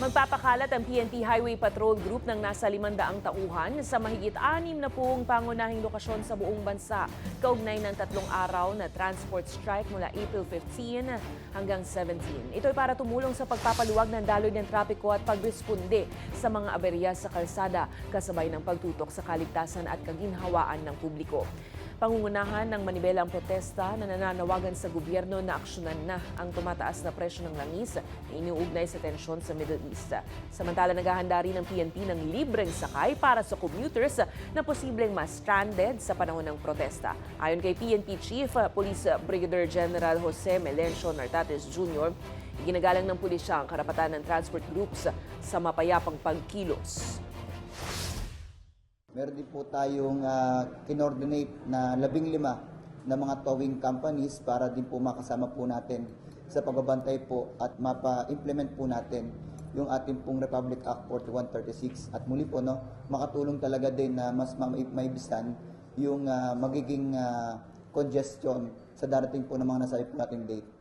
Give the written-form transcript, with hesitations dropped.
Magpapakalat ang PNP Highway Patrol Group ng nasa 500 tauhan sa mahigit 60 pangunahing lokasyon sa buong bansa kaugnay ng 3 araw na transport strike mula April 15 hanggang 17. Ito ay para tumulong sa pagpapaluwag ng daloy ng trapiko at pagresponde sa mga aberya sa kalsada kasabay ng pagtutok sa kaligtasan at kaginhawaan ng publiko. Pangungunahan ng manibelang protesta na nananawagan sa gobyerno na aksyonan na ang tumataas na presyo ng langis na iniuugnay sa tensyon sa Middle East. Samantala, naghahanda rin ng PNP ng libreng sakay para sa commuters na posibleng ma-stranded sa panahon ng protesta. Ayon kay PNP Chief Police Brigadier General Jose Melencio Nartates Jr., ginagalang ng pulisya ang karapatan ng transport groups sa mapayapang pagkilos. Meron din po tayong kinordinate na 15 na mga towing companies para din po makasama po natin sa pagbabantay po at mapa-implement po natin yung ating pong Republic Act 4136 at muli po makatulong talaga din na mas maibisan yung magiging congestion sa darating po ng mga nasabi po nating date.